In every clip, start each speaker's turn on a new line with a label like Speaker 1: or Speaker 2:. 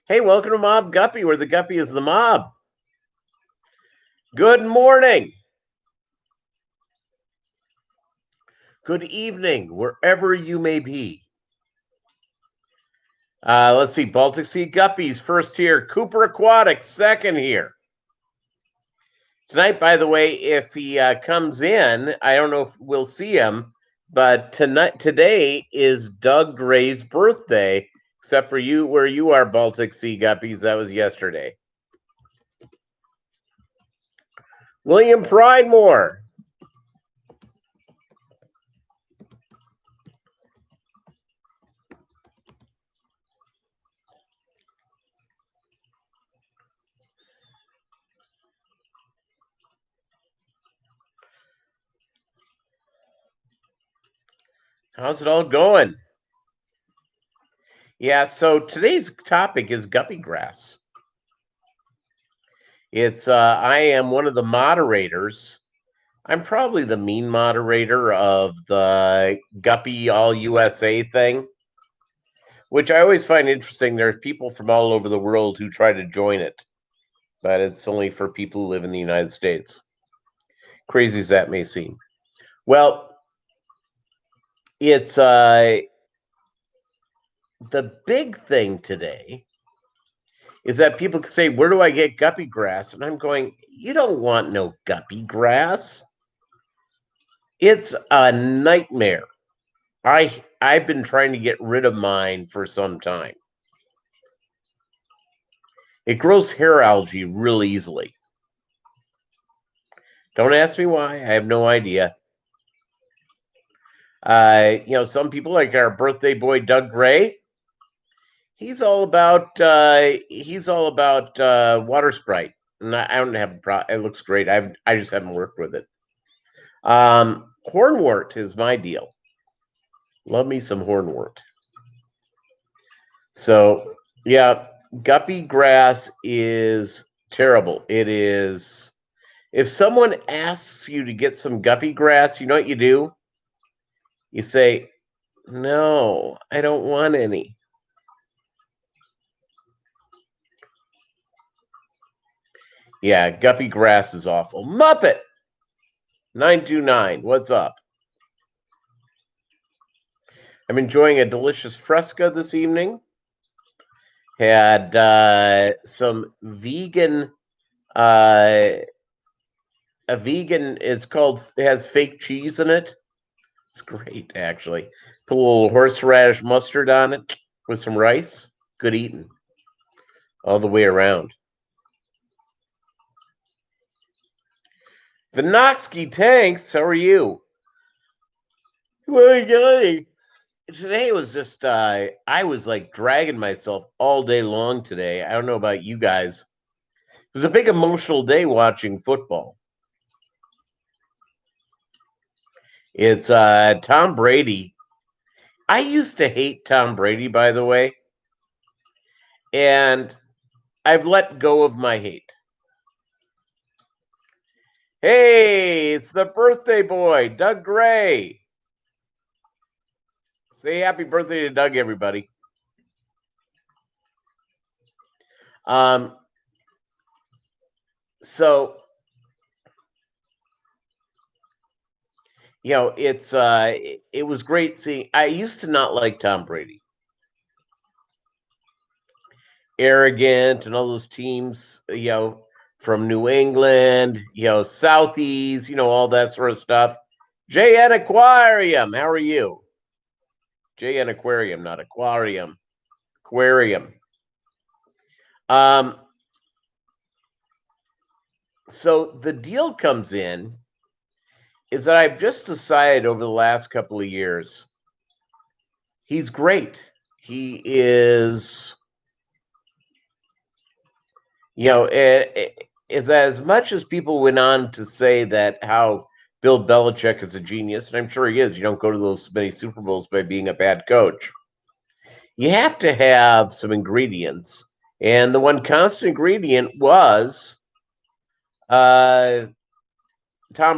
Speaker 1: Hey, welcome to Mobb Guppy, where the Guppy is the mob. Good morning. Good evening, wherever you may be. Let's see, Baltic Sea Guppies first here, Cooper Aquatics second here. Tonight, by the way, if he comes in, I don't know if we'll see him, but today is Doug Gray's birthday, except for you, where you are, Baltic Sea Guppies. That was yesterday. William Pridemore. How's it all going? Yeah, so today's topic is guppy grass. It's I am one of the moderators. I'm probably the mean moderator of the Guppy All USA thing, which I always find interesting. There's people from all over the world who try to join it, but it's only for people who live in the United States. Crazy as that may seem. Well, it's the big thing today is that people can say, "Where do I get guppy grass?" And I'm going, "You don't want no guppy grass. It's a nightmare. I've been trying to get rid of mine for some time. It grows hair algae real easily. Don't ask me why. I have no idea. Some people like our birthday boy Doug Gray. He's all about water sprite, and I don't have a problem. It looks great. I just haven't worked with it. Hornwort is my deal. Love me some hornwort. So yeah, guppy grass is terrible. It is. If someone asks you to get some guppy grass, you know what you do? You say, "No, I don't want any." Yeah, guppy grass is awful. Muppet 929, what's up? I'm enjoying a delicious fresca this evening. Had some vegan. A vegan. It has fake cheese in it. It's great, actually. Put a little horseradish mustard on it with some rice. Good eating all the way around. Vinoxky Tanks, how are you? Well, today was just I was like dragging myself all day long today. I don't know about you guys. It was a big emotional day watching football. It's Tom Brady. I used to hate Tom Brady, by the way, and I've let go of my hate. Hey, it's the birthday boy, Doug Gray. Say happy birthday to Doug, everybody. Um, so it was great seeing. I used to not like Tom Brady, arrogant, and all those teams, from New England, Southeast, all that sort of stuff. JN Aquarium, how are you? JN Aquarium, not aquarium. Aquarium. Um, so the deal comes in is that I've just decided over the last couple of years, he's great. He is, is as much as people went on to say that how Bill Belichick is a genius, and I'm sure he is. You don't go to those many Super Bowls by being a bad coach. You have to have some ingredients, and the one constant ingredient was Tom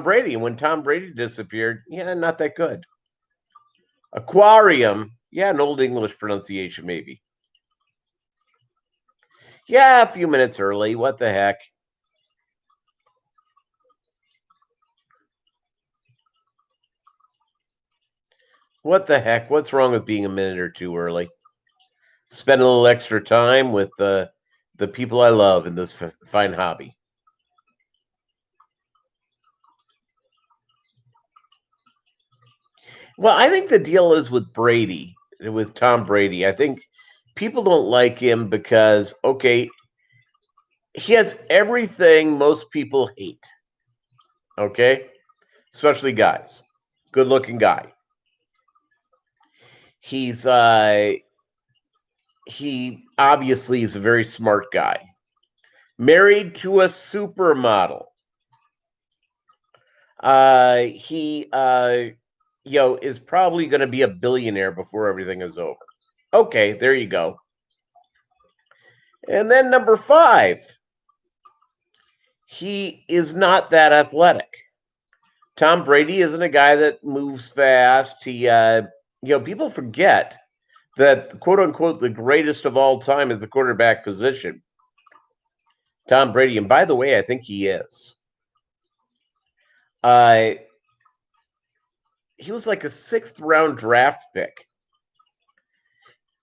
Speaker 1: Brady. And when Tom Brady disappeared, not that good. Aquarium, an old English pronunciation maybe. Yeah, a few minutes early. What the heck? What the heck? What's wrong with being a minute or two early? Spend a little extra time with the people I love in this fine hobby. Well, I think the deal is with Brady, with Tom Brady. I think people don't like him because, okay, he has everything most people hate, okay? Especially guys. Good looking guy. He's he obviously is a very smart guy. Married to a supermodel. He is probably going to be a billionaire before everything is over. Okay, there you go. And then number 5, he is not that athletic. Tom Brady isn't a guy that moves fast. People forget that quote unquote the greatest of all time at the quarterback position, Tom Brady. And by the way, I think he is. Uh, he was like a 6th-round draft pick.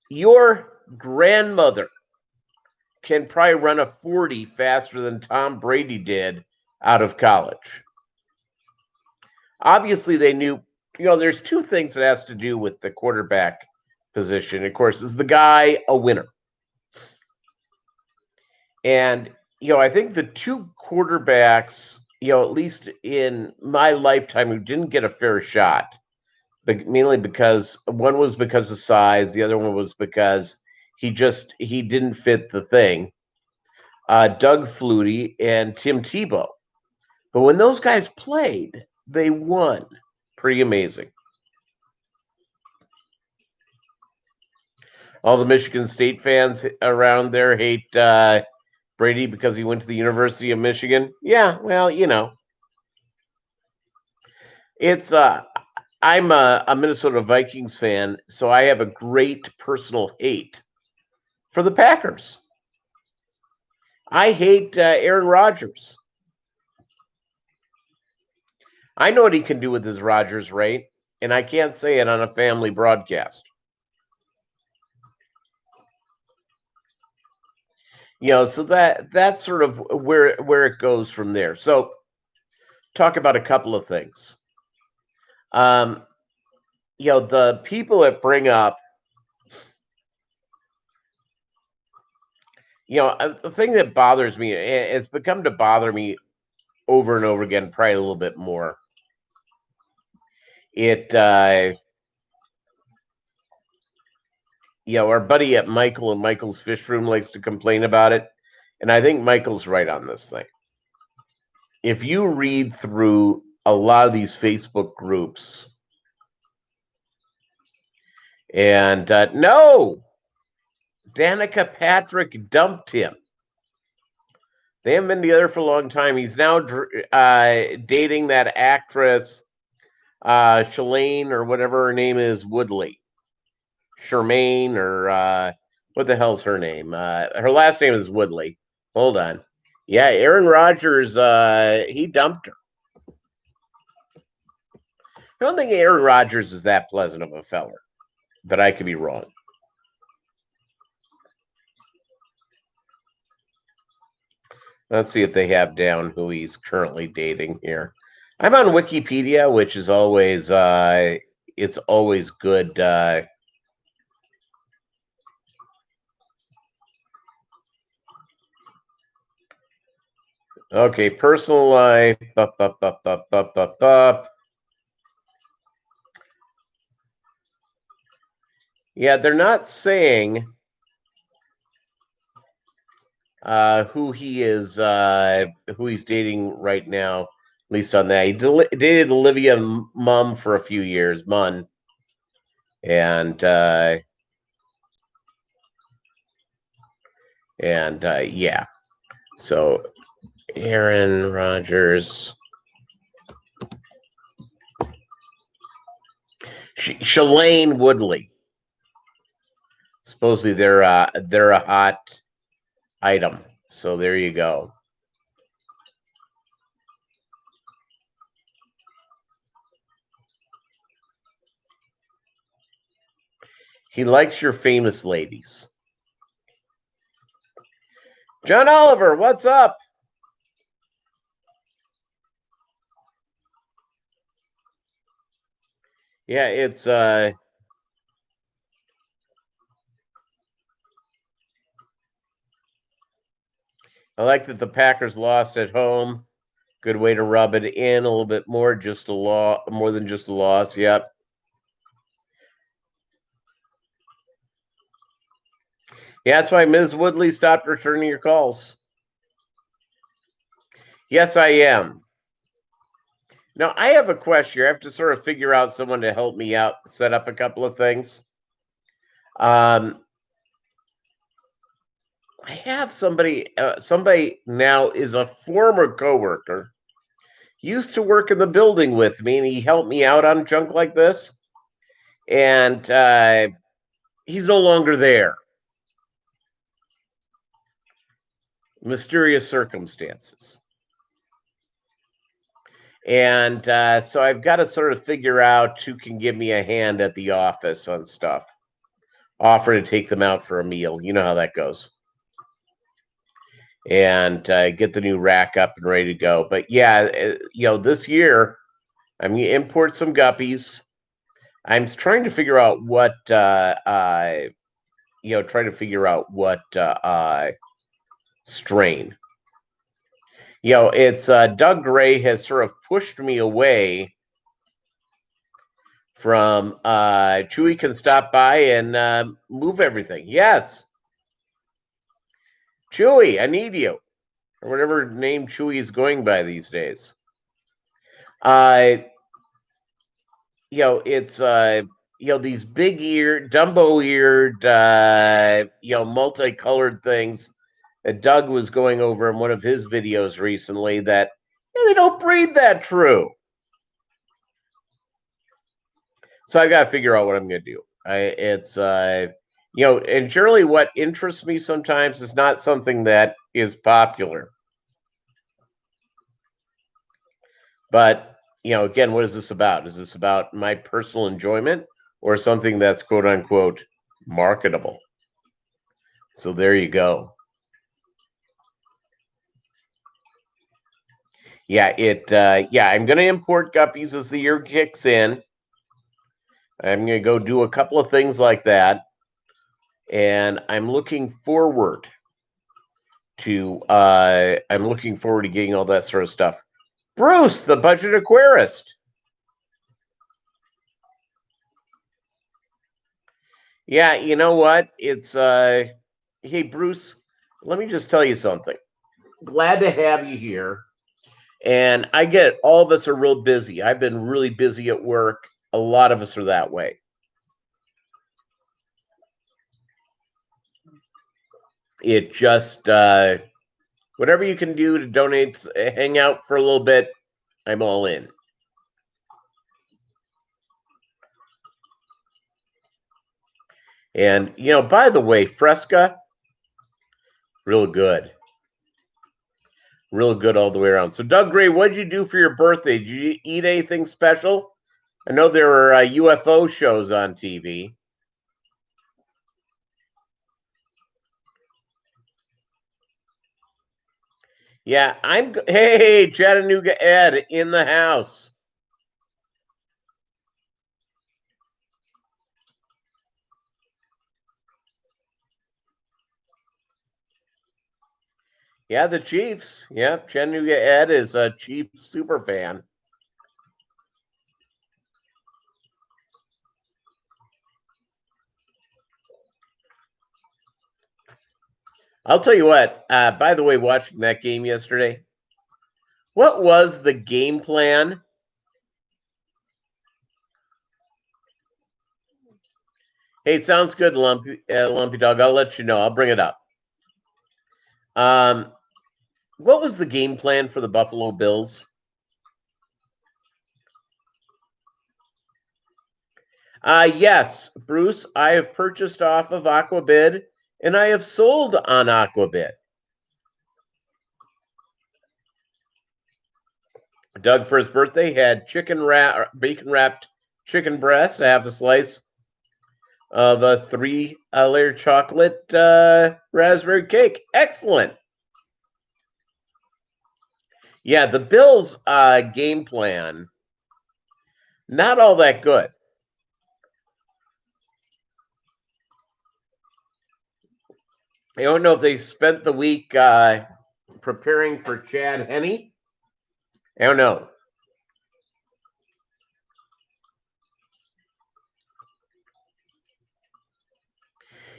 Speaker 1: Your grandmother can probably run a 40 faster than Tom Brady did out of college. Obviously, they knew, there's 2 things that has to do with the quarterback position. Of course, is the guy a winner? And, I think the 2 quarterbacks, at least in my lifetime, who didn't get a fair shot, but mainly because one was because of size, the other one was because he didn't fit the thing. Doug Flutie and Tim Tebow. But when those guys played, they won. Pretty amazing. All the Michigan State fans around there hate Brady because he went to the University of Michigan. Yeah, well, it's I'm a Minnesota Vikings fan, so I have a great personal hate for the Packers. I hate Aaron Rodgers. I know what he can do with his Rodgers rate, and I can't say it on a family broadcast. So that's sort of where it goes from there. So talk about a couple of things. Um, the people that bring up, the thing that bothers me, it's become to bother me over and over again, probably a little bit more. It, our buddy at Michael and Michael's Fish Room likes to complain about it, and I think Michael's right on this thing. If you read through a lot of these Facebook groups, and no, Danica Patrick dumped him. They haven't been together for a long time. He's now dating that actress, Shalane, or whatever her name is, Woodley. Charmaine, or what the hell's her name? Her last name is Woodley. Hold on. Yeah, Aaron Rodgers, he dumped her. I don't think Aaron Rodgers is that pleasant of a feller, but I could be wrong. Let's see if they have down who he's currently dating here. I'm on Wikipedia, which is always it's always good. Okay, personal life. Bup, bup, bup, bup, bup, bup, bup. Yeah, they're not saying who he is, who he's dating right now. At least on that, he dated Olivia Munn for a few years, and yeah. So Aaron Rodgers, Shalane Woodley. Supposedly they're a hot item. So there you go. He likes your famous ladies. John Oliver, what's up? Yeah, it's I like that the Packers lost at home. Good way to rub it in a little bit more, just a more than just a loss. Yep. Yeah, that's why Ms. Woodley stopped returning your calls. Yes, I am. Now, I have a question. I have to sort of figure out someone to help me out, set up a couple of things. I have somebody. Somebody now is a former coworker. Used to work in the building with me, and he helped me out on junk like this. And he's no longer there. Mysterious circumstances. And so I've got to sort of figure out who can give me a hand at the office on stuff. Offer to take them out for a meal. You know how that goes. And get the new rack up and ready to go. But yeah, this year I'm going to import some guppies. I'm trying to figure out what, strain. It's Doug Gray has sort of pushed me away from Chewy can stop by and move everything. Yes. Chewy, I need you. Or whatever name Chewy is going by these days. It's these big-eared, Dumbo-eared, multicolored things that Doug was going over in one of his videos recently that they don't breed that true. So I got to figure out what I'm going to do. And generally what interests me sometimes is not something that is popular. But, again, what is this about? Is this about my personal enjoyment or something that's quote unquote marketable? So there you go. Yeah, I'm going to import guppies as the year kicks in. I'm going to go do a couple of things like that. And I'm looking forward to getting all that sort of stuff. Bruce, the budget aquarist. Yeah, you know what? It's hey Bruce, let me just tell you something. Glad to have you here. And I get it, all of us are real busy. I've been really busy at work. A lot of us are that way. It just whatever you can do to donate, hang out for a little bit, I'm all in. And by the way, Fresca, real good. Real good all the way around. So Doug Gray, what'd you do for your birthday? Did you eat anything special? I know there were UFO shows on TV. Yeah, hey, Chattanooga Ed in the house. Yeah, the Chiefs. Yeah, Chattanooga Ed is a Chiefs super fan. I'll tell you what, by the way, watching that game yesterday, what was the game plan? Hey, sounds good, Lumpy Dog. I'll let you know. I'll bring it up. What was the game plan for the Buffalo Bills? Yes, Bruce, I have purchased off of Aquabid and I have sold on Aquabid. Doug, for his birthday, had bacon wrapped chicken breast, half a slice of a 3-layer chocolate raspberry cake. Excellent. Yeah, the Bills' game plan, not all that good. I don't know if they spent the week preparing for Chad Henne. I don't know.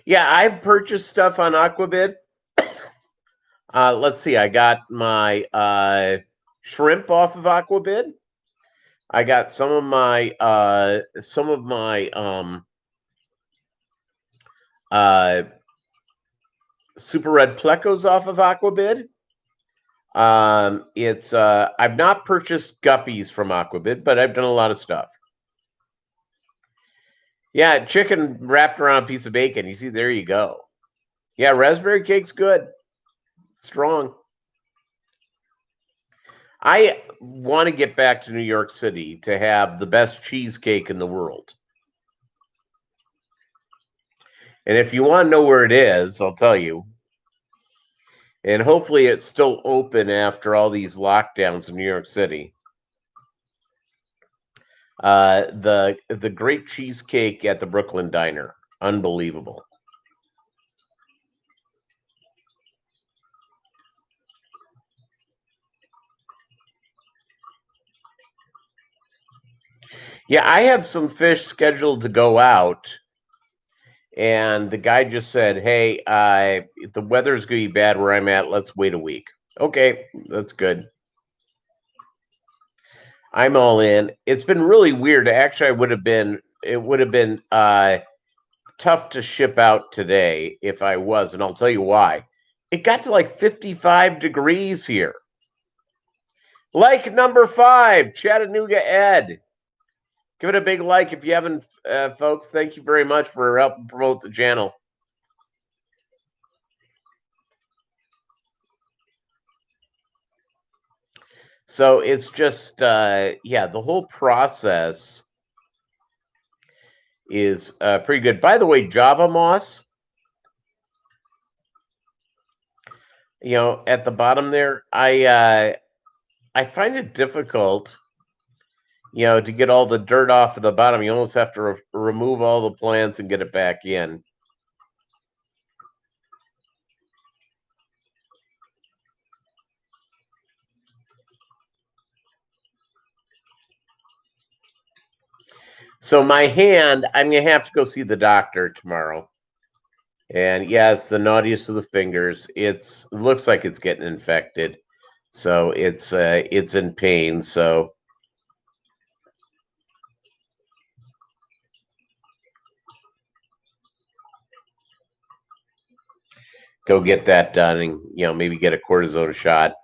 Speaker 1: Yeah, I've purchased stuff on Aquabid. Let's see. I got my shrimp off of Aquabid. I got some of my super red plecos off of Aquabid. I've not purchased Guppies from Aquabid, but I've done a lot of stuff. Yeah, chicken wrapped around a piece of bacon. You see, there you go. Yeah, raspberry cake's good. Strong. I want to get back to New York City to have the best cheesecake in the world. And if you want to know where it is, I'll tell you. And hopefully it's still open after all these lockdowns in New York City. The great cheesecake at the Brooklyn Diner. Unbelievable. Yeah, I have some fish scheduled to go out, and the guy just said, "Hey, the weather's going to be bad where I'm at. Let's wait a week." Okay, that's good. I'm all in. It's been really weird. Actually, it would have been tough to ship out today if I was, and I'll tell you why. It got to like 55 degrees here. Like number 5, Chattanooga Ed. Give it a big like if you haven't, folks. Thank you very much for helping promote the channel. So it's just, yeah, the whole process is pretty good. By the way, Java Moss, at the bottom there, I find it difficult, to get all the dirt off of the bottom. You almost have to remove all the plants and get it back in. So my hand, I'm gonna have to go see the doctor tomorrow. And yeah, it's the naughtiest of the fingers. It looks like it's getting infected, so it's in pain. So go get that done, and maybe get a cortisone shot.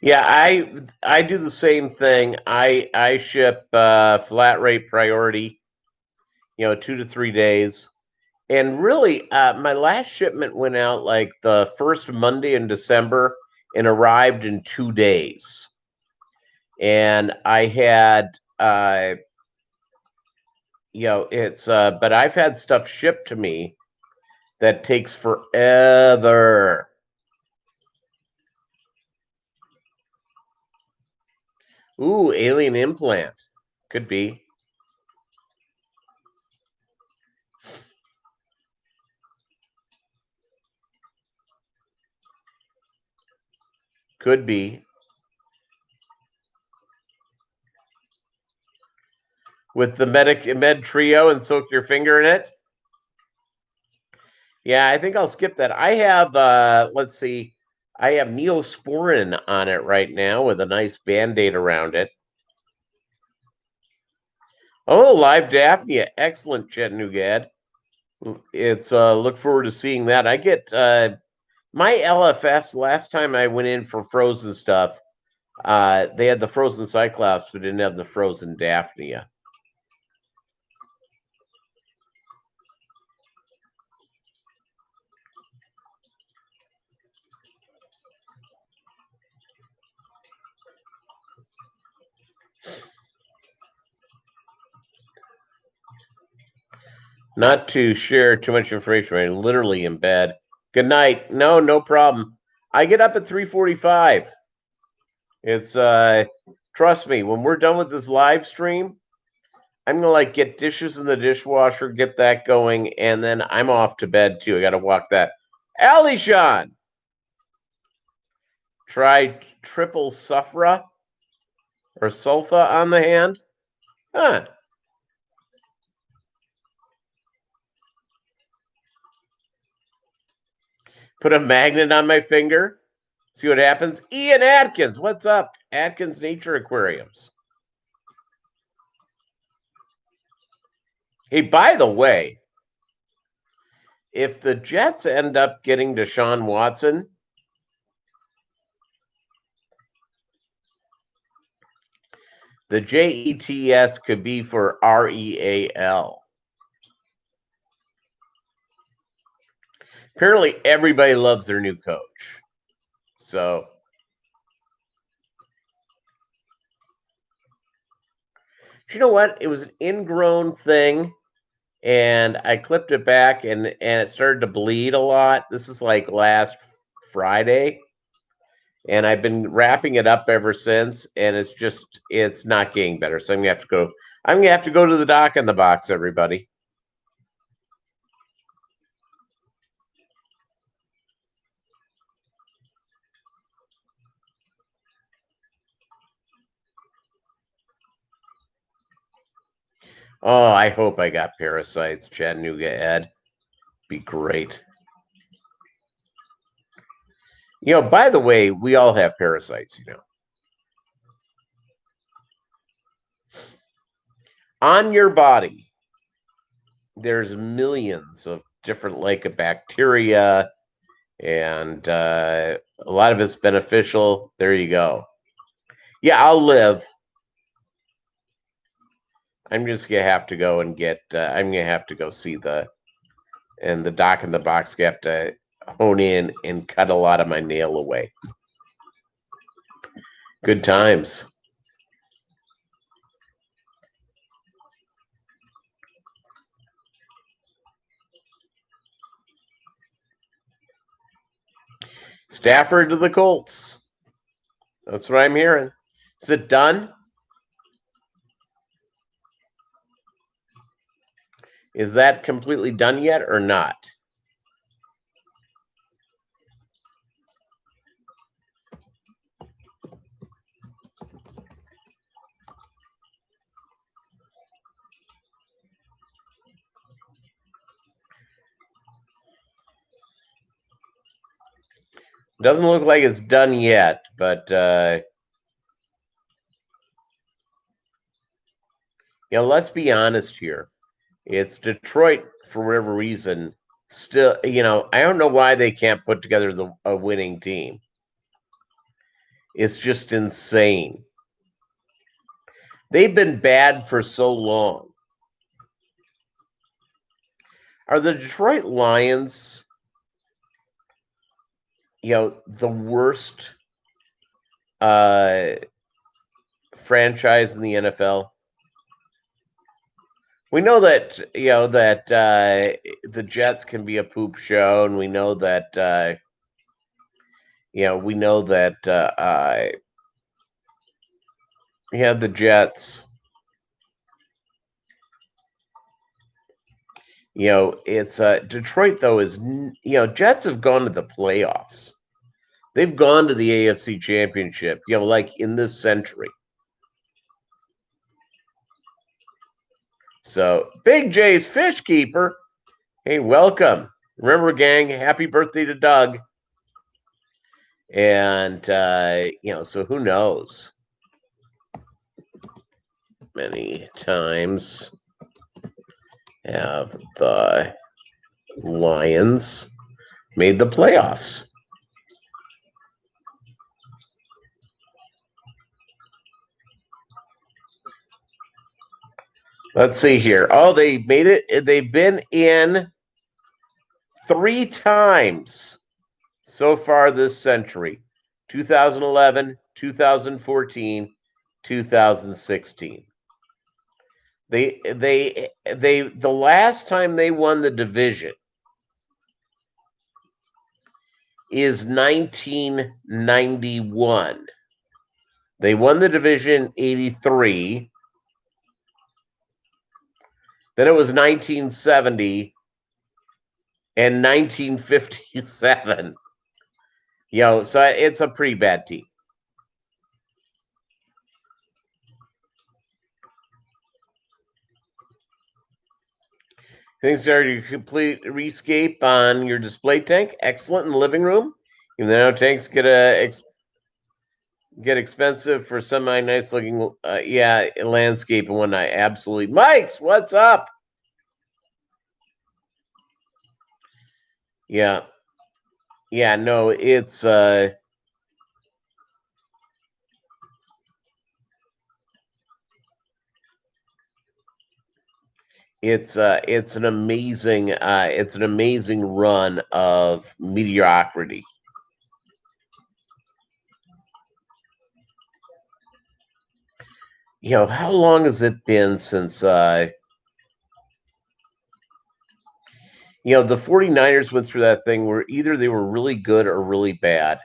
Speaker 1: Yeah, I do the same thing. I ship flat rate priority, 2 to 3 days. And really, my last shipment went out like the first Monday in December and arrived in 2 days. And I had, but I've had stuff shipped to me that takes forever. Ooh, alien implant. Could be. Could be. With the Med Trio and soak your finger in it. Yeah, I think I'll skip that. I have, let's see, I have Neosporin on it right now with a nice Band-Aid around it. Oh, live Daphnia. Excellent, Chattanooga Ed. It's look forward to seeing that. I get my LFS last time I went in for frozen stuff. They had the frozen Cyclops, but didn't have the frozen Daphnia. Not to share too much information. I'm literally in bed. Good night. No problem. I get up at 3:45. It's trust me, when we're done with this live stream, I'm gonna like get dishes in the dishwasher, get that going, and then I'm off to bed too. I gotta walk that. Alishan! Try triple sulfra or sulfa on the hand. Huh. Put a magnet on my finger. See what happens. Ian Atkins, what's up? Atkins Nature Aquariums. Hey, by the way, if the Jets end up getting Deshaun Watson, the JETS could be for REAL. Apparently, everybody loves their new coach. So, you know what? It was an ingrown thing, and I clipped it back, and it started to bleed a lot. This is like last Friday, and I've been wrapping it up ever since, and it's not getting better. So I'm gonna have to go. I'm gonna have to go to the doc in the box, everybody. Oh, I hope I got parasites, Chattanooga Ed. Be great. By the way, we all have parasites, On your body, there's millions of different like bacteria, and a lot of it's beneficial. There you go. Yeah, I'll live. I'm just gonna have to go and get. I'm gonna have to go see the doc in the box. Gonna have to hone in and cut a lot of my nail away. Good times. Stafford to the Colts. That's what I'm hearing. Is it done? Is that completely done yet or not? Doesn't look like it's done yet, but let's be honest here. It's Detroit for whatever reason. Still, I don't know why they can't put together a winning team. It's just insane. They've been bad for so long. Are the Detroit Lions, the worst franchise in the NFL? We know that the Jets can be a poop show, and we know that the Jets. It's Detroit though is Jets have gone to the playoffs. They've gone to the AFC Championship. Like in this century. So Big J's Fish Keeper. Hey, welcome. Remember, gang, happy birthday to Doug. And so who knows? Many times have the Lions made the playoffs? Let's see here. Oh, they made it. They've been in 3 times so far this century: 2011, 2014, 2016. The last time they won the division is 1991. They won the division 83. Then it was 1970 and 1957. So it's a pretty bad team. Things are to complete rescape on your display tank. Excellent in the living room. Even though tanks get expensive for semi nice looking, landscape and whatnot. Absolutely, Mike's. What's up? Yeah, no, it's an amazing run of mediocrity. How long has it been since the 49ers went through that thing where either they were really good or really bad.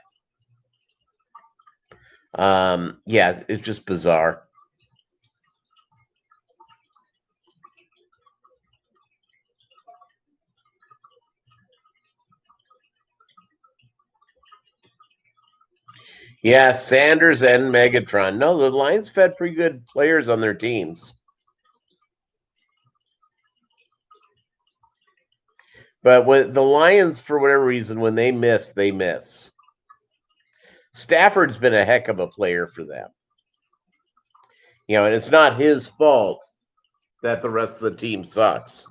Speaker 1: It's just bizarre. Yeah, Sanders and Megatron. No, the Lions have had pretty good players on their teams. But when the Lions, for whatever reason, when they miss, they miss. Stafford's been a heck of a player for them. And it's not his fault that the rest of the team sucks.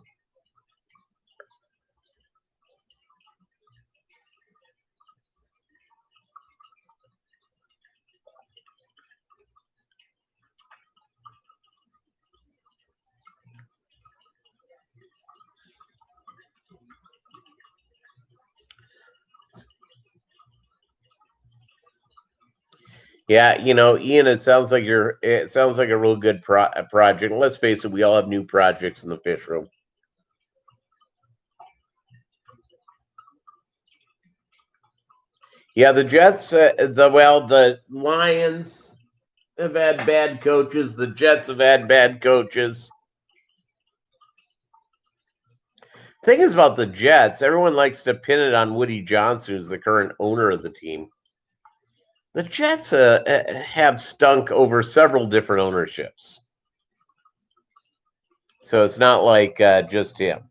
Speaker 1: Yeah, Ian, it sounds like a real good project. Let's face it, we all have new projects in the fish room. Yeah, the Jets, the Lions have had bad coaches. The Jets have had bad coaches. Thing is about the Jets, everyone likes to pin it on Woody Johnson, who's the current owner of the team. The Jets have stunk over several different ownerships. So it's not like just him.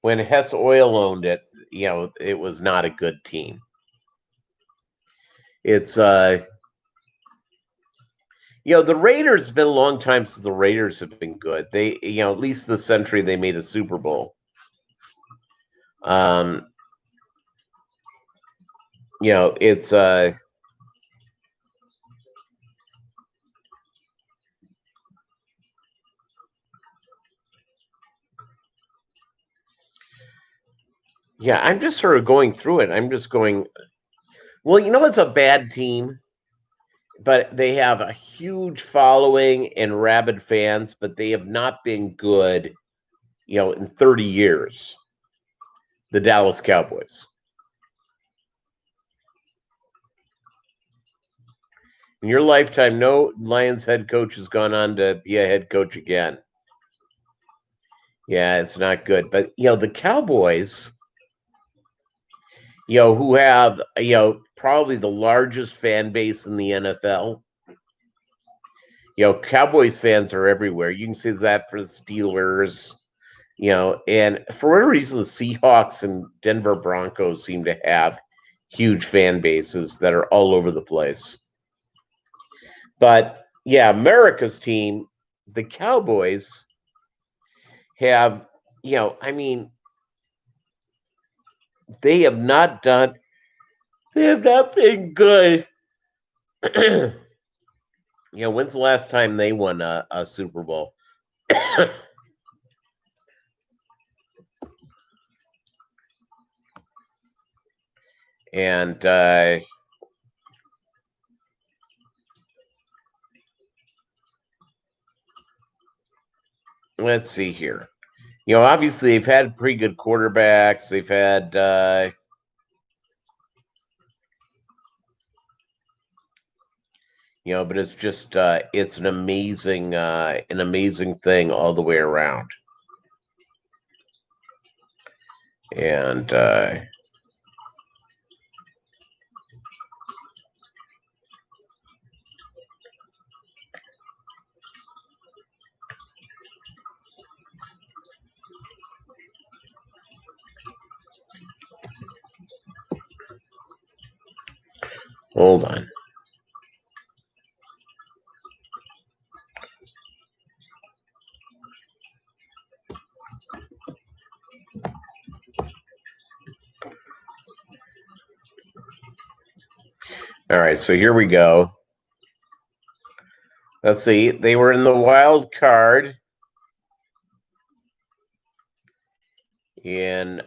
Speaker 1: When Hess Oil owned it, it was not a good team. It's the Raiders, have been a long time since the Raiders have been good. They, at least this century they made a Super Bowl. It's I'm just sort of going through it. I'm just going, well, it's a bad team, but they have a huge following and rabid fans, but they have not been good, in 30 years. The Dallas Cowboys. In your lifetime, no Lions head coach has gone on to be a head coach again. Yeah, it's not good. But, the Cowboys, who have, probably the largest fan base in the NFL. Cowboys fans are everywhere. You can see that for the Steelers, and for whatever reason, the Seahawks and Denver Broncos seem to have huge fan bases that are all over the place. But yeah, America's team, the Cowboys, have, I mean, they have not been good. When's the last time they won a Super Bowl? And let's see here. Obviously they've had pretty good quarterbacks. They've had but it's just it's an amazing thing all the way around. And hold on. All right, so here we go. Let's see. They were in the wild card in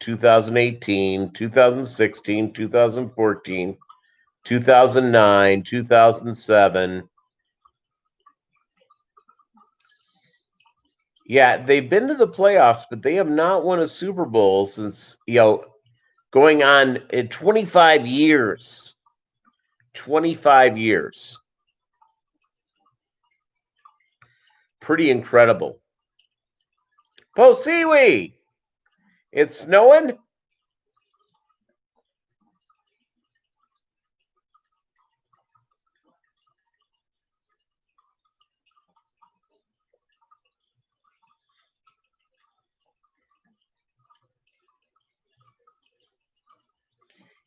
Speaker 1: 2018, 2016, 2014, 2009, 2007. Yeah, they've been to the playoffs, but they have not won a Super Bowl since, going on in 25 years. 25 years. Pretty incredible. Posiwi! It's snowing?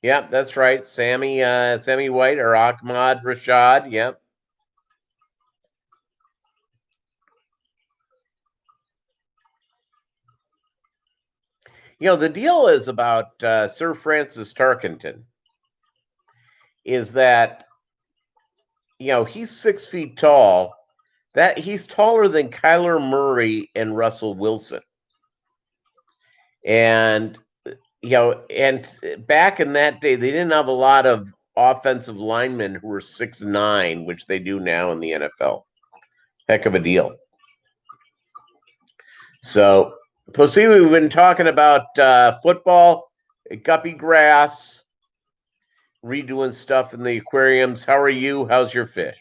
Speaker 1: Yep, that's right. Sammy White or Ahmad Rashad. Yep. The deal is about Sir Francis Tarkenton is that he's 6 feet tall. That he's taller than Kyler Murray and Russell Wilson. And and back in that day, they didn't have a lot of offensive linemen who were 6'9", which they do now in the NFL. Heck of a deal. So, Posiwi, we've been talking about football, guppy grass, redoing stuff in the aquariums. How are you? How's your fish?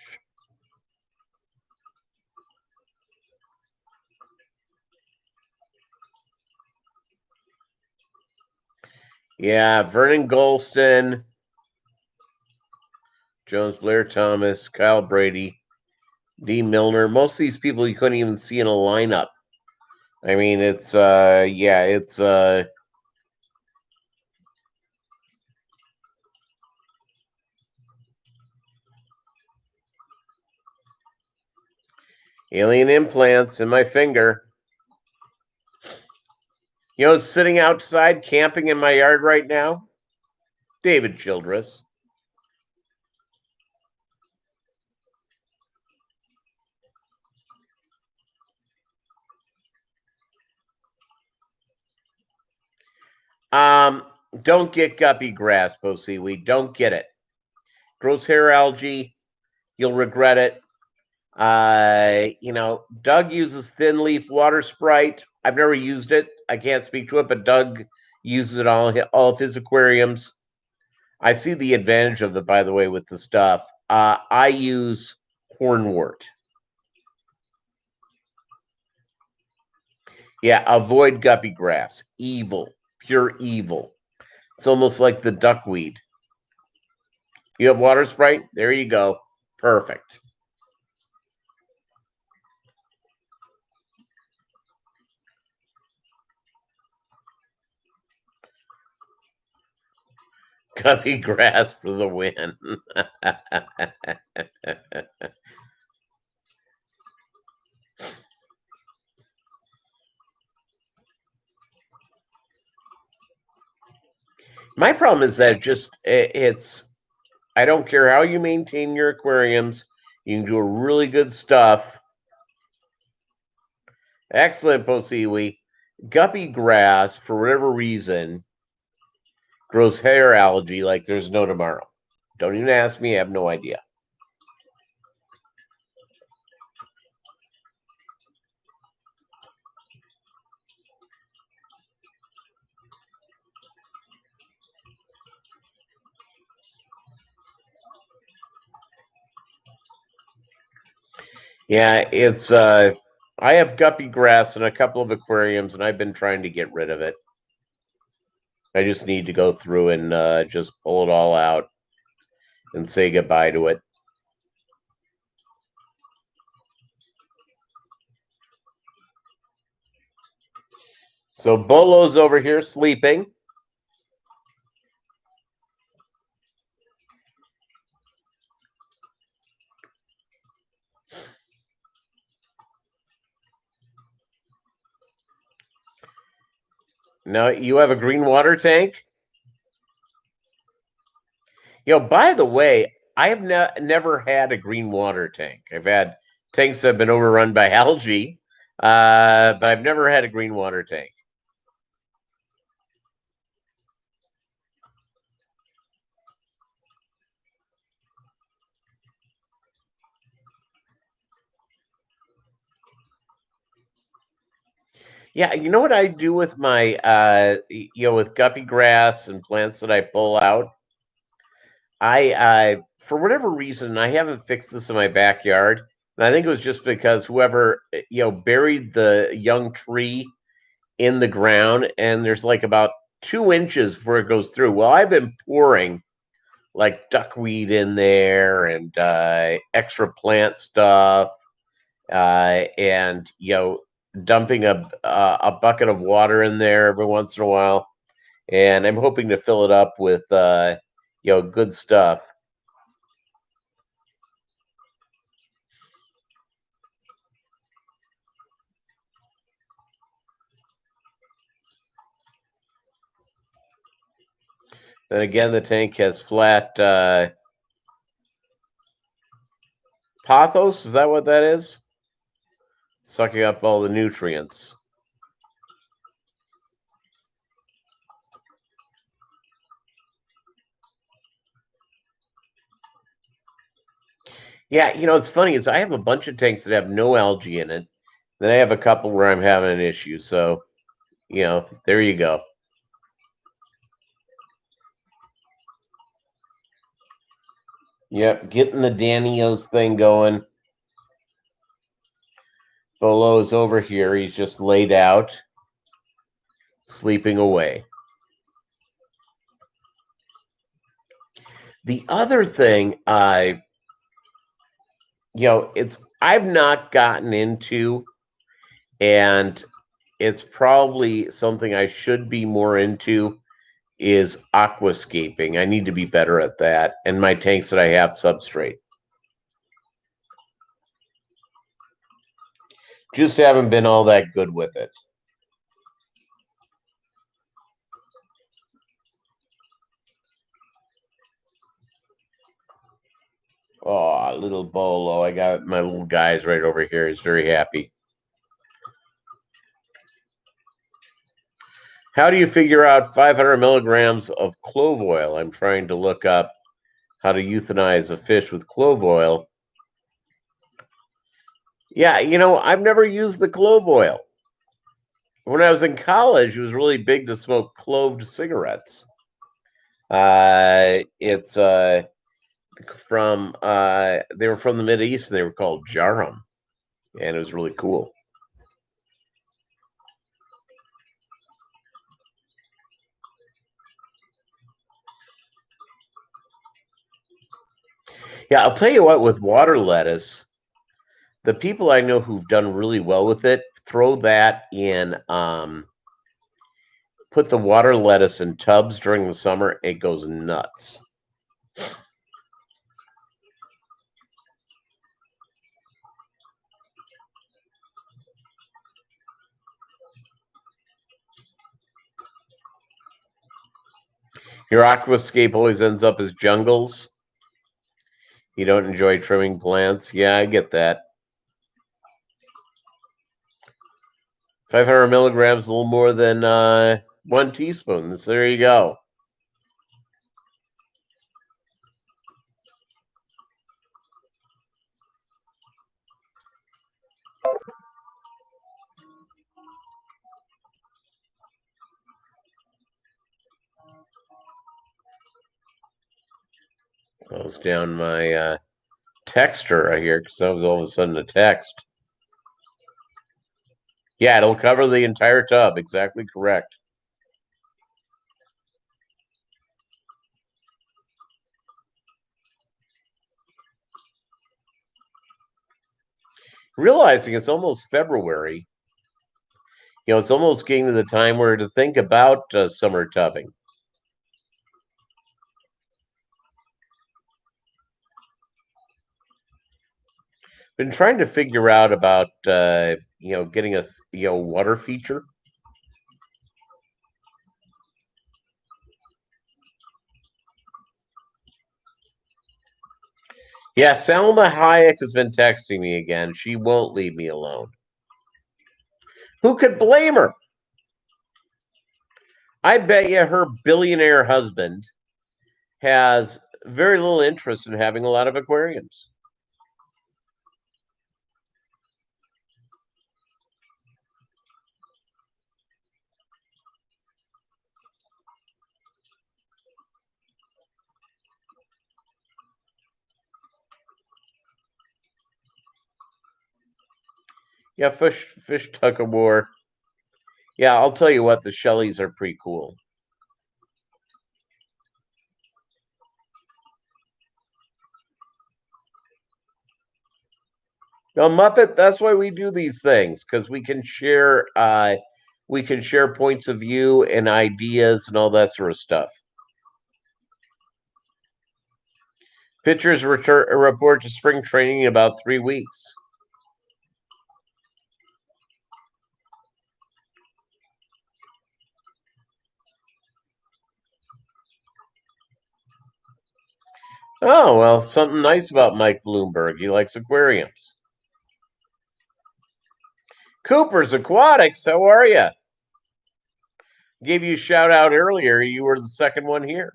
Speaker 1: Yeah, Vernon Golston, Jones Blair Thomas, Kyle Brady, D. Milner. Most of these people you couldn't even see in a lineup. I mean, it's it's alien implants in my finger. Sitting outside camping in my yard right now? David Childress. Don't get guppy grass, Posiwi. Don't get it. Grows hair algae. You'll regret it. Doug uses thin leaf water sprite. I've never used it. I can't speak to it, but Doug uses it all of his aquariums. I see the advantage of it, by the way, with the stuff. I use hornwort. Yeah, avoid guppy grass. Evil. Pure evil. It's almost like the duckweed. You have water sprite? There you go. Perfect. Guppy grass for the win. My problem is that it's I don't care how you maintain your aquariums, you can do a really good stuff. Excellent, Posiwi. Guppy grass, for whatever reason, grows hair algae like there's no tomorrow. Don't even ask me, I have no idea. Yeah, it's I have guppy grass in a couple of aquariums, and I've been trying to get rid of it. I just need to go through and just pull it all out and say goodbye to it. So Bolo's over here sleeping. Now you have a green water tank. By the way, I have never had a green water tank. I've had tanks that have been overrun by algae, but I've never had a green water tank. Yeah, you know what I do with my with guppy grass and plants that I pull out? I for whatever reason I haven't fixed this in my backyard. And I think it was just because whoever buried the young tree in the ground and there's like about 2 inches before it goes through. Well, I've been pouring like duckweed in there and extra plant stuff, and dumping a bucket of water in there every once in a while, and I'm hoping to fill it up with good stuff. And again, the tank has flat pothos. Is that what that is? Sucking up all the nutrients. Yeah, it's funny is I have a bunch of tanks that have no algae in it. Then I have a couple where I'm having an issue. So, there you go. Yep, getting the Danios thing going. Bolo's over here. He's just laid out, sleeping away. The other thing it's I've not gotten into, and it's probably something I should be more into, is aquascaping. I need to be better at that. And my tanks that I have substrate. Just haven't been all that good with it. Oh, little Bolo. I got my little guys right over here. He's very happy. How do you figure out 500 milligrams of clove oil? I'm trying to look up how to euthanize a fish with clove oil. Yeah, I've never used the clove oil. When I was in college, it was really big to smoke cloved cigarettes. It's from they were from the Mid East and they were called Jarum, and it was really cool. Yeah, I'll tell you what, with water lettuce, the people I know who've done really well with it throw that in, put the water lettuce in tubs during the summer. It goes nuts. Your aquascape always ends up as jungles. You don't enjoy trimming plants. Yeah, I get that. 500 milligrams, a little more than 1 teaspoon. So there you go. Close down my text her right here because that was all of a sudden a text. Yeah, it'll cover the entire tub. Exactly correct. Realizing it's almost February, it's almost getting to the time where to think about summer tubbing. Been trying to figure out about getting a water feature. Yeah, Salma Hayek has been texting me again. She won't leave me alone. Who could blame her? I bet you her billionaire husband has very little interest in having a lot of aquariums. Yeah, fish tug of war. Yeah, I'll tell you what, the Shelleys are pretty cool. No, Muppet, that's why we do these things, because we can share points of view and ideas and all that sort of stuff. Pitchers report to spring training in about 3 weeks. Oh, well, something nice about Mike Bloomberg. He likes aquariums. Cooper's Aquatics, how are you? Gave you a shout out earlier. You were the second one here.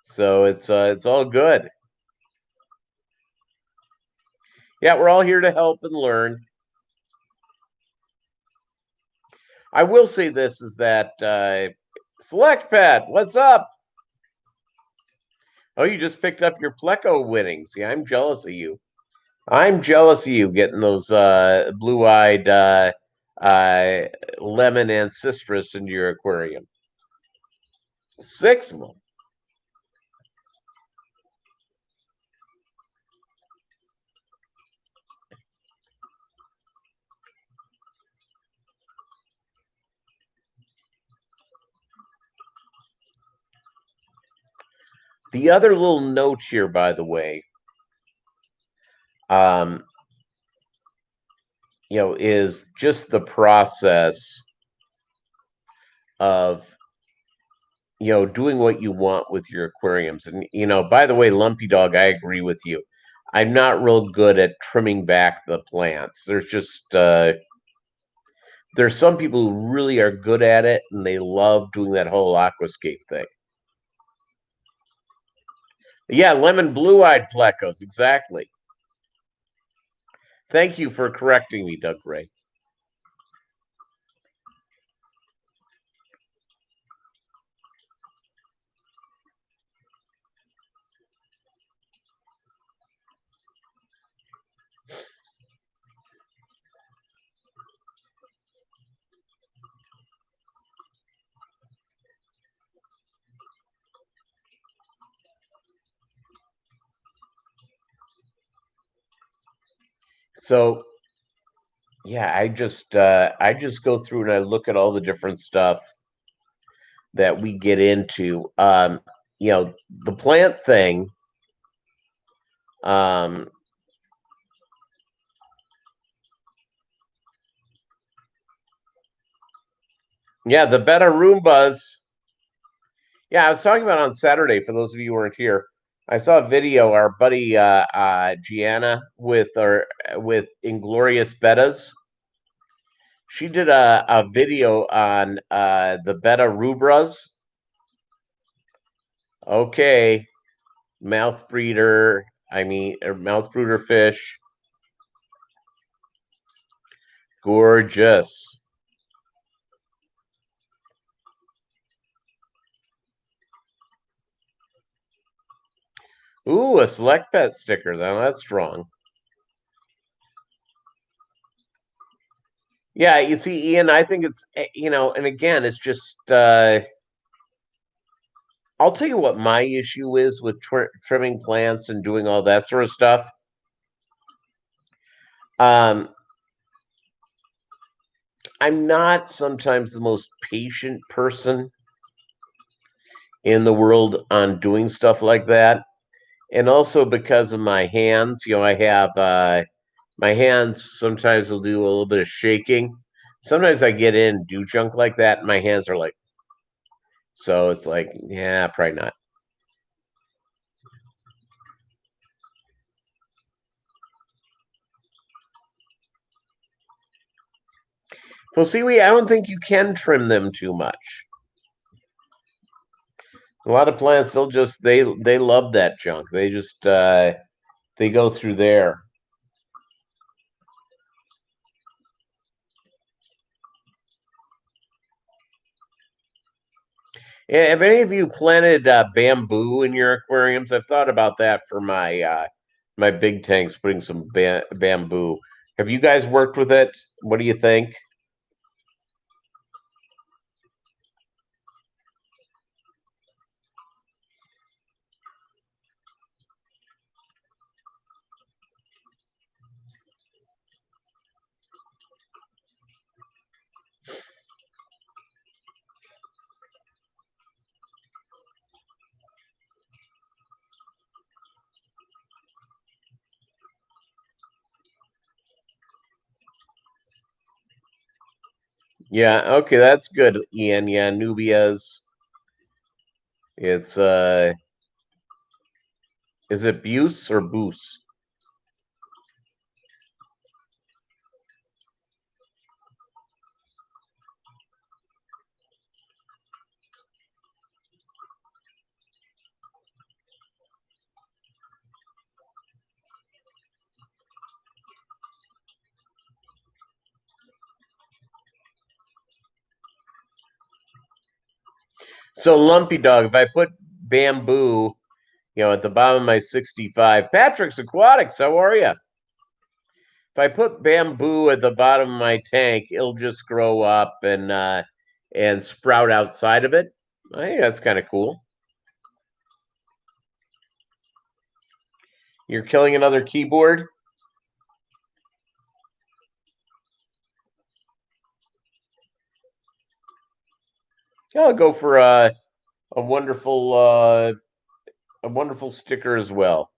Speaker 1: So it's all good. Yeah, we're all here to help and learn. I will say this is that Select Pet, what's up? Oh, you just picked up your Pleco winnings. Yeah, I'm jealous of you. I'm jealous of you getting those blue-eyed uh, lemon and citrus into your aquarium. 6 of them. The other little note here, by the way, um, is just the process of doing what you want with your aquariums. And by the way, Lumpy Dog, I agree with you. I'm not real good at trimming back the plants. There's some people who really are good at it, and they love doing that whole aquascape thing. Yeah, lemon blue-eyed plecos, exactly. Thank you for correcting me, Doug Ray. So yeah, I just go through and I look at all the different stuff that we get into. The plant thing. Um, yeah, the Beta Roombas. Yeah, I was talking about on Saturday. For those of you who weren't here, I saw a video. Our buddy Gianna with Inglorious Betas. She did a video on the Beta Rubras. Okay, mouth breeder. Mouth brooder fish. Gorgeous. Ooh, a select pet sticker. Now that's strong. Yeah, you see, Ian, I think it's, and again, it's just, I'll tell you what my issue is with trimming plants and doing all that sort of stuff. Um, I'm not sometimes the most patient person in the world on doing stuff like that. And also because of my hands, I have my hands sometimes will do a little bit of shaking. Sometimes I get in and do junk like that, and my hands are like, so it's like, yeah, probably not. Well, seaweed, I don't think you can trim them too much. A lot of plants, they love that junk. They just they go through there. Have any of you planted bamboo in your aquariums? I've thought about that for my big tanks, putting some bamboo. Have you guys worked with it? What do you think? Yeah, okay, that's good, Ian. Yeah, Nubia's. It's is it Buse or Boose? So Lumpy Dog, if I put bamboo, at the bottom of my 65, Patrick's Aquatics, how are you? If I put bamboo at the bottom of my tank, it'll just grow up and sprout outside of it. I think that's kind of cool. You're killing another keyboard? I'll go for a wonderful a wonderful sticker as well.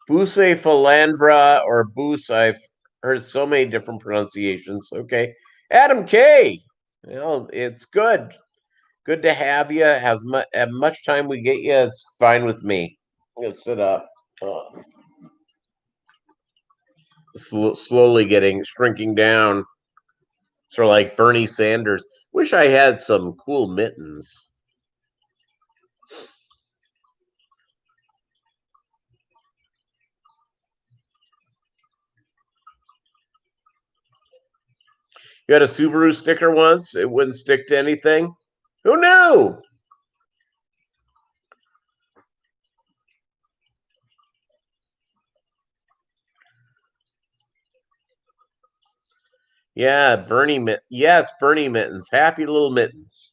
Speaker 1: Buce Philandra or Boose, I've heard so many different pronunciations. Okay. Adam K. It's good. Good to have you. As much time we get you, it's fine with me. I'm gonna sit up. Slowly shrinking down. Sort of like Bernie Sanders. Wish I had some cool mittens. You had a Subaru sticker once. It wouldn't stick to anything. Who knew? Yeah, Yes, Bernie mittens. Happy little mittens.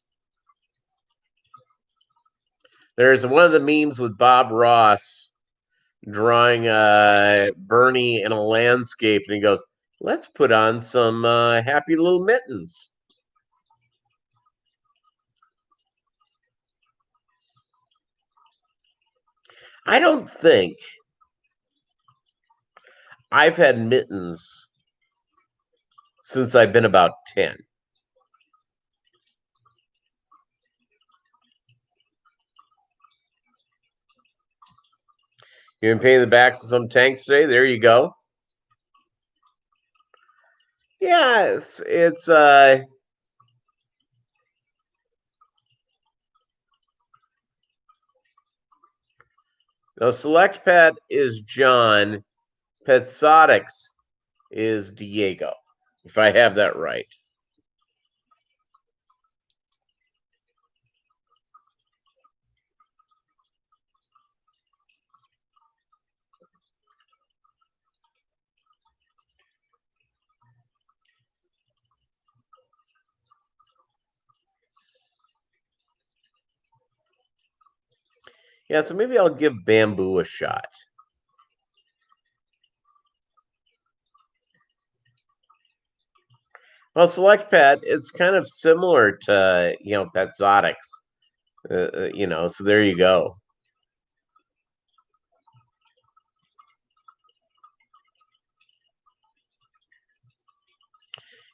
Speaker 1: There's one of the memes with Bob Ross drawing Bernie in a landscape, and he goes, "Let's put on some happy little mittens." I don't think I've had mittens since I've been about 10. You've been painting the backs of some tanks today. There you go. Yeah, it's no, Select Pet is John. Petsotics is Diego, if I have that right. Yeah, so maybe I'll give bamboo a shot. Well, Select Pet, it's kind of similar to, Petzotics, so there you go.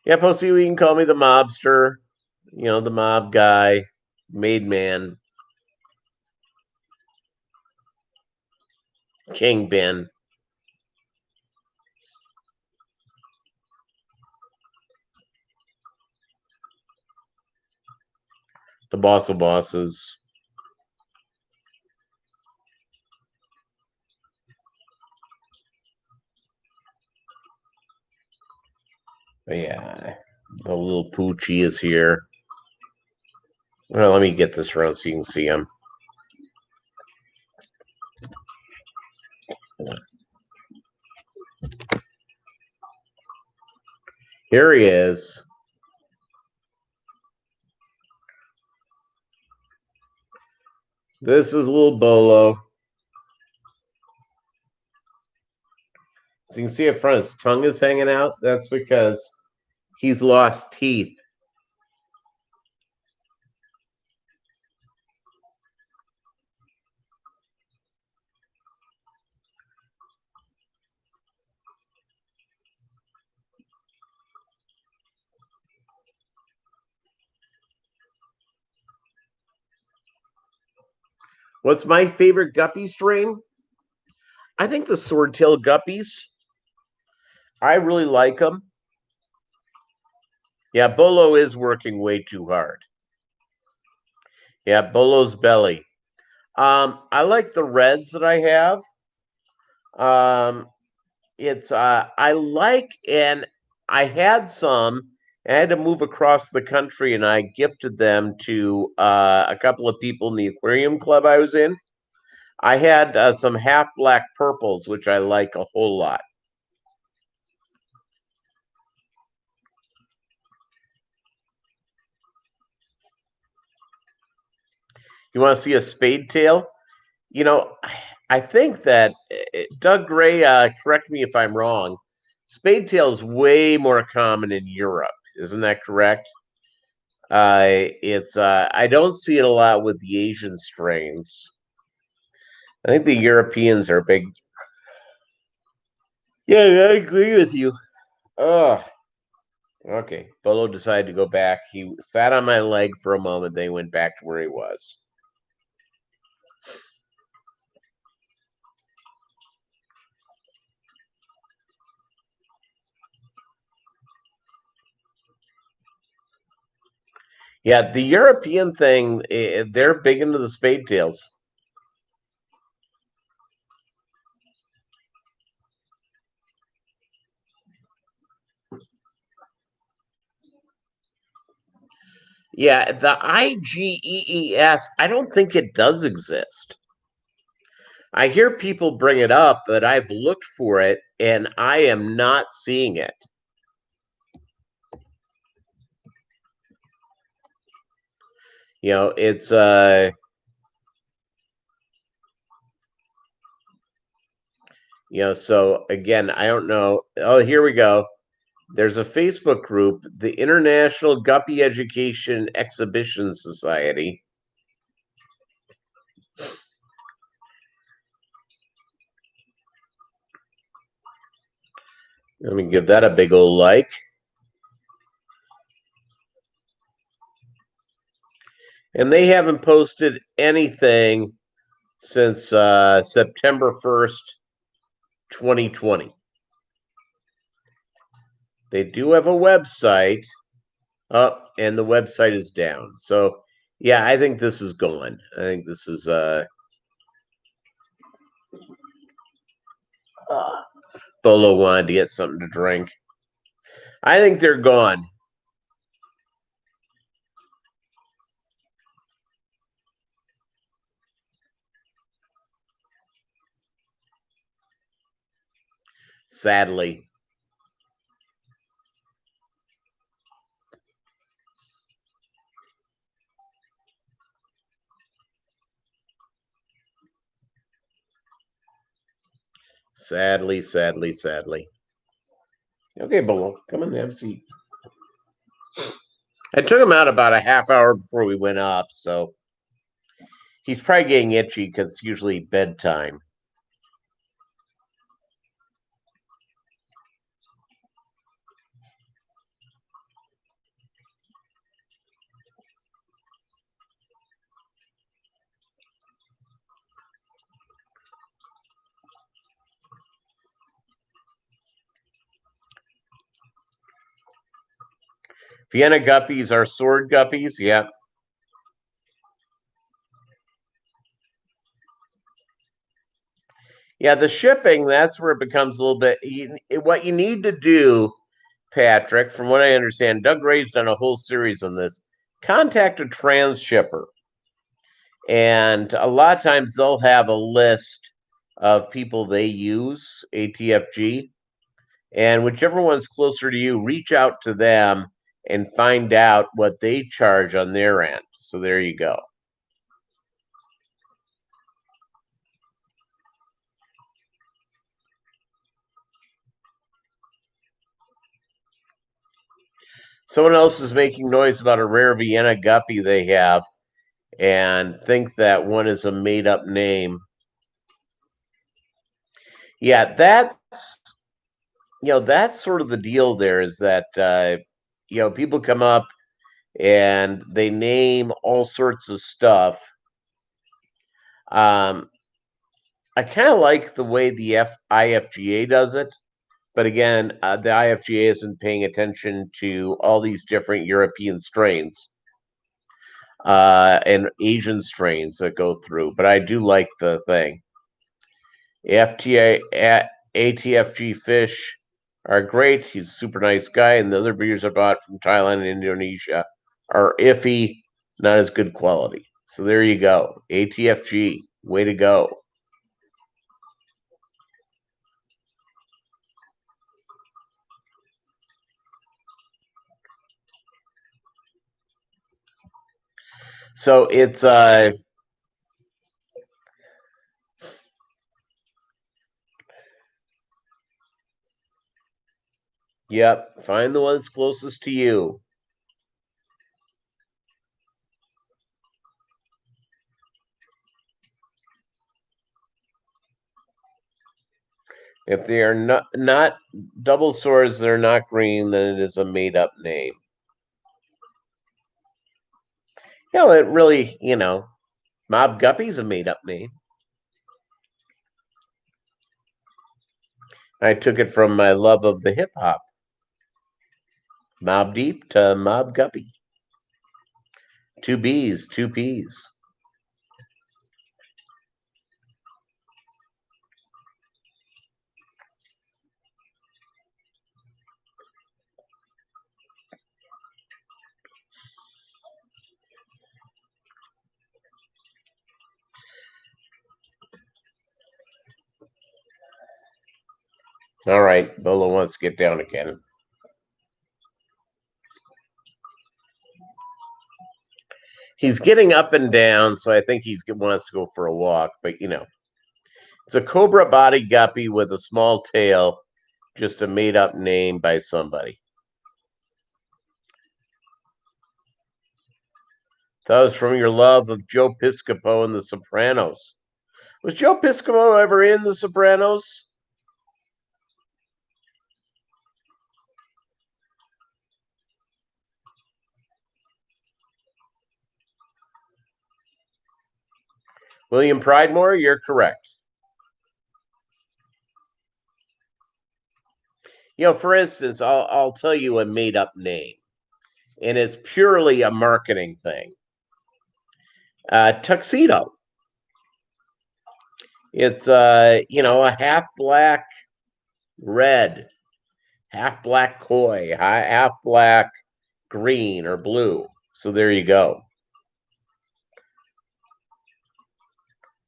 Speaker 1: Yeah, Posey, you can call me the mobster, the mob guy, made man, king Ben, the boss of bosses. But yeah, the little Poochie is here. Well, let me get this around so you can see him. Here he is. This is little Bolo. So you can see up front his tongue is hanging out. That's because he's lost teeth. What's my favorite Guppy strain? I think the swordtail Guppies. I really like them. Yeah, Bolo is working way too hard. Yeah, Bolo's belly. I like the reds that I have. Um, it's I like and I had some. I had to move across the country, and I gifted them to a couple of people in the aquarium club I was in. I had some half black purples, which I like a whole lot. You want to see a spade tail? I think that Doug Gray, correct me if I'm wrong, spade tail is way more common in Europe. Isn't that correct? It's I don't see it a lot with the Asian strains. I think the Europeans are big. Yeah, I agree with you. Oh, okay. Bolo decided to go back. He sat on my leg for a moment, then he went back to where he was. Yeah, the European thing, they're big into the spade tails. Yeah, the IGEES, I don't think it does exist. I hear people bring it up, but I've looked for it and I am not seeing it. It's so again, I don't know. Oh, here we go. There's a Facebook group, the International Guppy Education Exhibition Society. Let me give that a big old like. And they haven't posted anything since September 1st, 2020. They do have a website. Oh, and the website is down. So, yeah, I think this is gone. I think this is Bolo wanted to get something to drink. I think they're gone. Sadly. Sadly, sadly, sadly. Okay, Bolo, come on, have a seat. I took him out about a half hour before we went up, so he's probably getting itchy because it's usually bedtime. Vienna Guppies are sword guppies, yeah. Yeah, the shipping, that's where it becomes a little bit. What you need to do, Patrick, from what I understand, Doug Ray's done a whole series on this. Contact a transshipper. And a lot of times they'll have a list of people they use, ATFG. And whichever one's closer to you, reach out to them and find out what they charge on their end. So there you go. Someone else is making noise about a rare Vienna guppy they have and think that one is a made up name. Yeah, that's sort of the deal there is that people come up and they name all sorts of stuff. I kind of like the way the IFGA does it, but again, the IFGA isn't paying attention to all these different European strains and Asian strains that go through. But I do like the thing. FTA ATFG fish are great. He's a super nice guy, and the other beers I bought from Thailand and Indonesia are iffy, not as good quality. So there you go. ATFG, way to go. So it's yep, find the ones closest to you. If they are not double swords, they're not green, then it is a made up name. It really, Mob Guppy's a made up name. I took it from my love of the hip hop. Mob Deep to Mob Guppy. Two B's, two P's. All right, Bolo wants to get down again. He's getting up and down, so I think he wants to go for a walk. But it's a cobra body guppy with a small tail, just a made up name by somebody. That was from your love of Joe Piscopo in The Sopranos. Was Joe Piscopo ever in The Sopranos? William Pridemore, you're correct. For instance, I'll tell you a made up name, and it's purely a marketing thing. Tuxedo. It's a half black red, half black koi, half black green or blue. So there you go.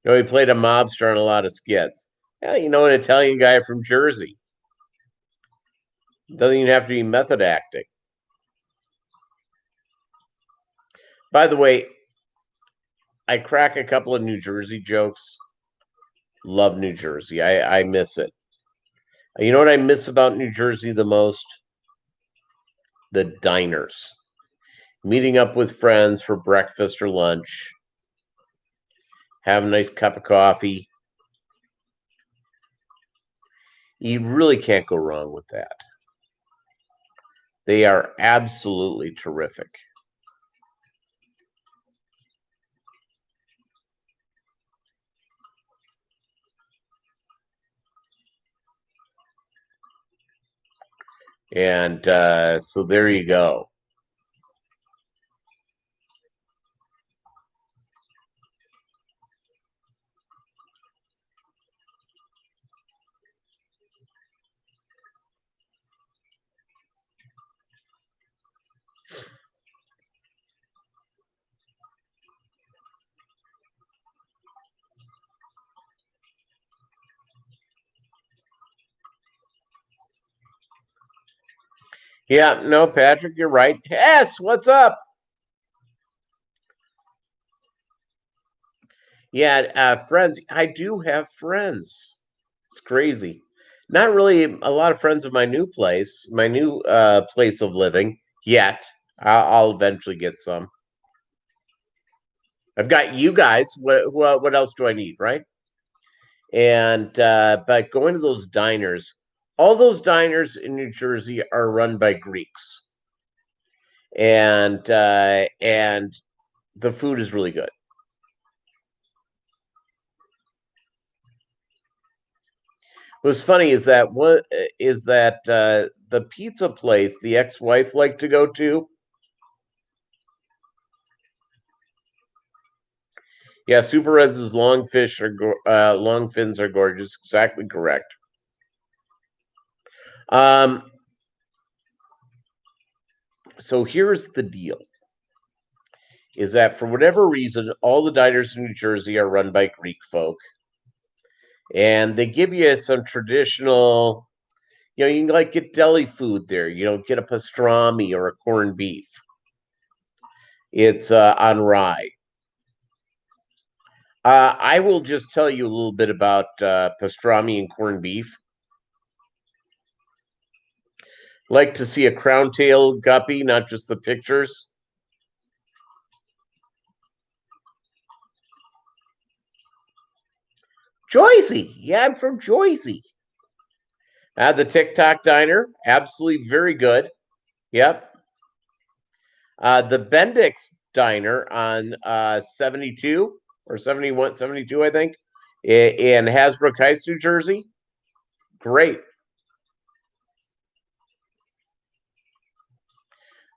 Speaker 1: He played a mobster on a lot of skits. Yeah, an Italian guy from Jersey. Doesn't even have to be method acting. By the way, I crack a couple of New Jersey jokes. Love New Jersey. I miss it. You know what I miss about New Jersey the most? The diners. Meeting up with friends for breakfast or lunch, have a nice cup of coffee. You really can't go wrong with that. They are absolutely terrific. And so there you go. Yeah, no, Patrick, you're right. Yes, what's up? Yeah, friends. I do have friends. It's crazy. Not really a lot of friends of my new place of living yet. I'll eventually get some. I've got you guys. What else do I need, right? And but going to those diners, all those diners in New Jersey are run by Greeks, and the food is really good. What's funny is that the pizza place the ex-wife liked to go to. Yeah, Super Res's long fins are gorgeous. Exactly correct. Um, so here's the deal: is that for whatever reason, all the diners in New Jersey are run by Greek folk, and they give you some traditional. You can like get deli food there. Get a pastrami or a corned beef. It's on rye. I will just tell you a little bit about pastrami and corned beef. Like to see a crown tail guppy, not just the pictures. Joycey. Yeah, I'm from Joycey. The TikTok diner, absolutely very good. Yep. The Bendix diner on 72 or 71, 72, I think, in Hasbrook Heights, New Jersey. Great.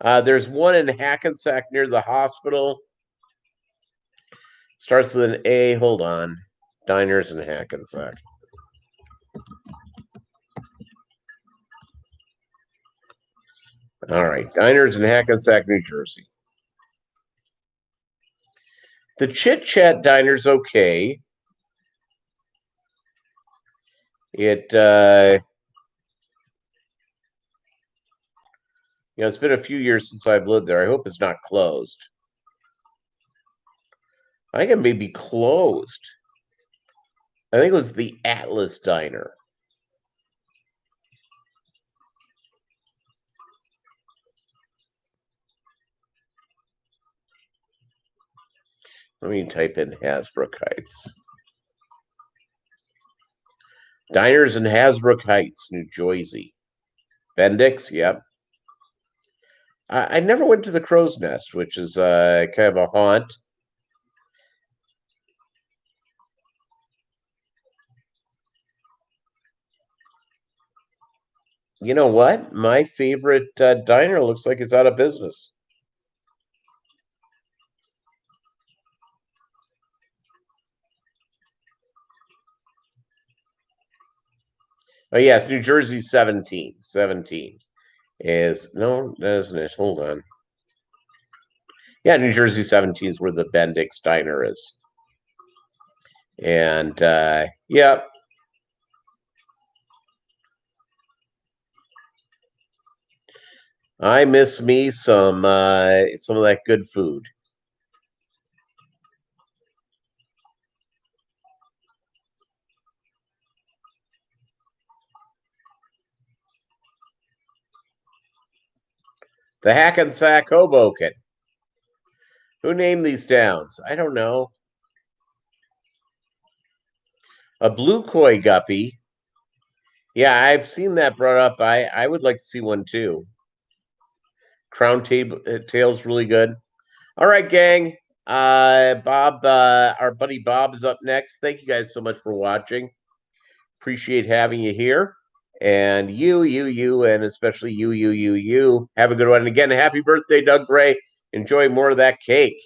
Speaker 1: There's one in Hackensack near the hospital. Starts with an A. Hold on. Diners in Hackensack. All right. Diners in Hackensack, New Jersey. The Chit Chat Diner's okay. It, it's been a few years since I've lived there. I hope it's not closed. I think it may be closed. I think it was the Atlas Diner. Let me type in Hasbrook Heights. Diners in Hasbrook Heights, New Jersey. Bendix, yep. I never went to the Crow's Nest, which is kind of a haunt. You know what? My favorite diner looks like it's out of business. Oh, yes, New Jersey 17. 17 is, no, that isn't it. Hold on. Yeah, New Jersey 17 is where the Bendix Diner is. And, yeah, I miss me some of that good food. The Hackensack Hoboken. Who named these towns? I don't know. A blue koi guppy. Yeah, I've seen that brought up. I would like to see one too. Tail's really good. All right, gang. Bob, our buddy Bob is up next. Thank you guys so much for watching. Appreciate having you here. And you, and especially you. Have a good one. And again, happy birthday, Doug Gray. Enjoy more of that cake.